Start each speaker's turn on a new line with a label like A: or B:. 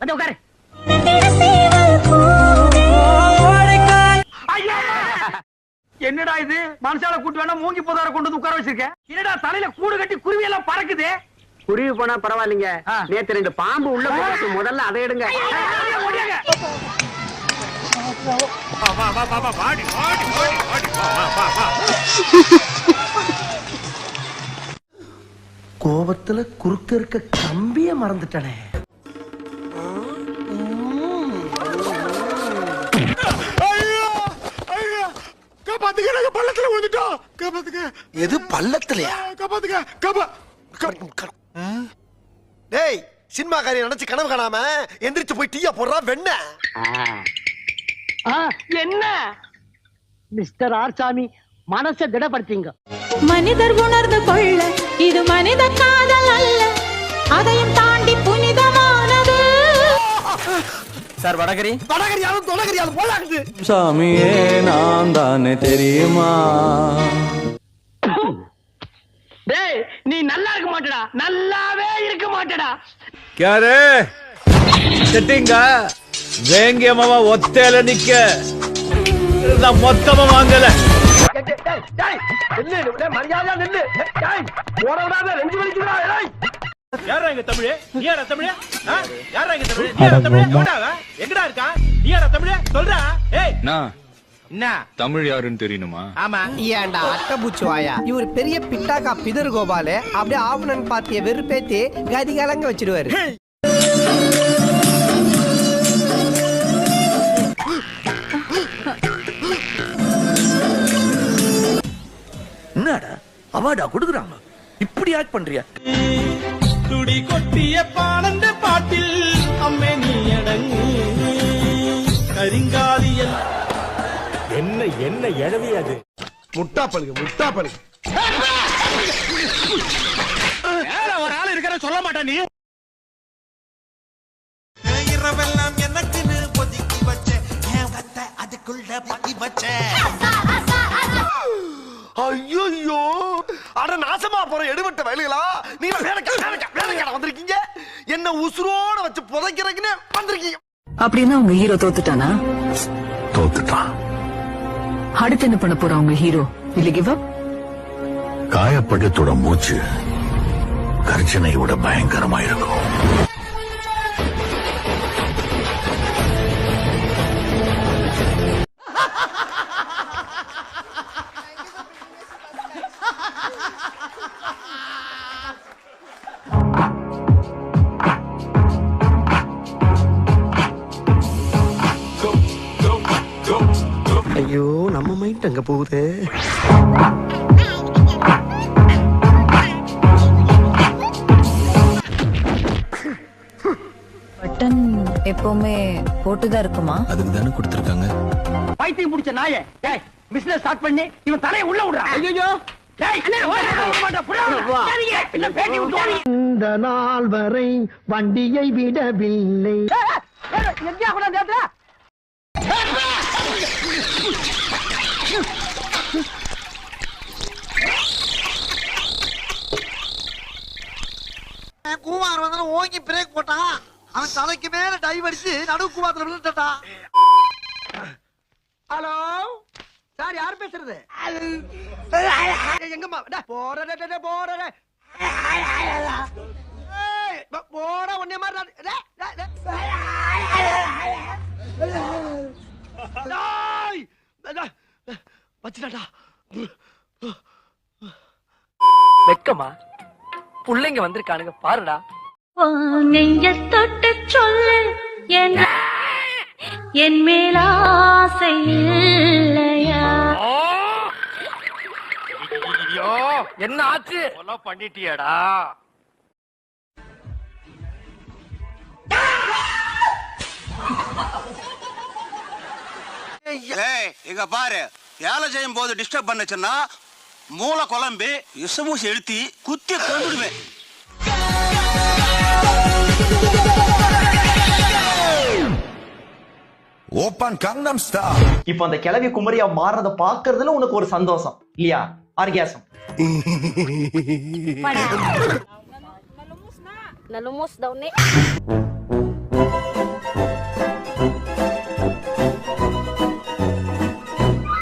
A: வந்து உட்காரு. என்னடா இது மனுஷால கூட்டு வேணா மூங்கி போதார கொண்டு வந்து உட்கார வச்சிருக்க. என்னடா தலையில கூடு கட்டி குருவி எல்லாம் பறக்குது.
B: குருவி போனா பரவாயில்லைங்க, நேத்து 2 பாம்பு உள்ள போச்சு. முதல்ல அதை எடுங்க.
C: கோபத்துல குறுக்க இருக்க கம்பிய மறந்துட்டனே.
D: பள்ளத்துல வந்துட்டோம். காப்பாத்துக்க.
C: எது பள்ளத்துலயா?
D: காப்பாத்துக்க.
C: டேய், சினிமா காரியம் நினைச்சு கனவு காணாம எந்திரிச்சு போய் டீயா போடுறா வெண்ண.
A: என்ன மிஸ்டர் ஆர்சாமி, மனசை திடப்படுத்திங்க.
E: மனிதர் உணர்ந்து கொள்ள இது மனித காதல் அல்ல, அதையும் தாண்டி புனிதமானது.
B: சார் வடகரி
C: வடகரியாலும் தொடகரியாலும் போலாக்குது.
F: சாமியே நான் தானே தெரியுமா?
A: டேய், நீ நல்லா இருக்க மாட்டடா, நல்லாவே இருக்க மாட்டடா.
F: ಕ್ಯಾರೇ ಸೆಟ್ಟಿಂಗ வேங்கியமாவா ஒத்தையில நிக்க நான் மொத்தமா வாங்கல.
A: மரியாதையா நில்லு. ஓட விடாத, நெஞ்சு வலிக்குதுடா.
D: யாரா இங்க தமிழ்? நீ யாரா தமிழ்? யாரா இங்க தமிழ்? நீ யாரா தமிழ்? எங்கடா இருக்கா? நீ யாரா தமிழ்? சொல்றா. ஏய் என்ன
G: தமிழ் யாருன்னு தெரியணுமா?
D: ஆமா.
H: ஏண்டா அட்டபூச்சி வாயா, இவர் பெரிய பிட்டாக்கா பிதர் கோபாலு அப்படியே ஆவணன் பாத்திய வெறுப்பேத்தி கதி கலங்க வச்சிருவாரு.
C: என்னடா அவார்டா கொடுக்குறாங்க, இப்படி ஆக்ட் பண்றியா?
D: துடி கொட்டிய பானந்த பாட்டில் அம்மே நீ அடங்கு கரிங்காலியல். என்ன எழவியாது? முட்டா பழுகு.
A: ஒரு ஆள் இருக்கிற சொல்ல மாட்டா நீ.
D: இரவெல்லாம் எனக்குன்னு ஒதுக்கி வச்ச என் வத்த அதுக்குள்ள பத்தி வச்ச.
C: ஐயோ, அட நாசமா போற எடுபட்ட வயலுகளா, நீங்க வேலைக்கார வந்திருக்கீங்க. என்ன உசுரோட வச்சு புதைக்கிறதுக்குன்னு வந்திருக்கீங்க.
I: அப்படின்னா உங்க ஹீரோ தோத்துட்டானா?
G: தோத்துட்டான்.
I: அடுத்து என்ன பண்ண போறா உங்க ஹீரோ? இல்ல கிவ் அப்?
G: காயப்பட்டத்தோட மூச்சு கர்ஜனையோட பயங்கரமா இருக்கும்.
C: ஐயோ, நம்ம மைண்ட் அங்க போகுது.
I: பட்டன் எப்பவுமே போட்டுதான் இருக்குமா?
F: அதுக்கு தானே கொடுத்திருக்காங்க.
A: பைத்தியம் பிடிச்ச நாயே. டேய், பிசினஸ் ஸ்டார்ட் பண்ணி இவன் தலையை உள்ள விடுறா. ஐயோ, டேய்,
C: இந்த நாள் வரை வண்டியை விடவில்லை.
A: எங்கயா கூட நேரத்துல
C: கூவார் வந்து ஓங்கி பிரேக் போட்டான். அவன் தலைக்கு மேல டைவ் அடிச்சு நடு கூவாத்துல விழுந்துட்டான்.
A: ஹலோ சார், யார் பேசுறது? எங்கம்மா போற போற ஒன்னே மாதிரி வச்சுட்டாடா. வெக்கமா புள்ளைங்க வந்திருக்கானுங்க பாருடா.
E: நெஞ்ச தொட்டு சொல்லு என் மேல் ஆசை இல்லையா?
A: என்ன ஆச்சு? கொலை பண்ணிட்டியாடா?
J: இங்க பாரு, வேலை செய்யும் போது டிஸ்டர்ப் பண்ணுச்சுன்னா மூளை குழம்பி விஷமூசி எழுத்தி குத்தி கொண்டுடுவேன்.
G: Open கங்னம் star.
H: இப்போ அந்த கிழவி குமரியா மாறத பாக்குறதுல உனக்கு ஒரு சந்தோஷம் இல்லையா? ஆர்கியாசம்.
E: Nalumos daw ni.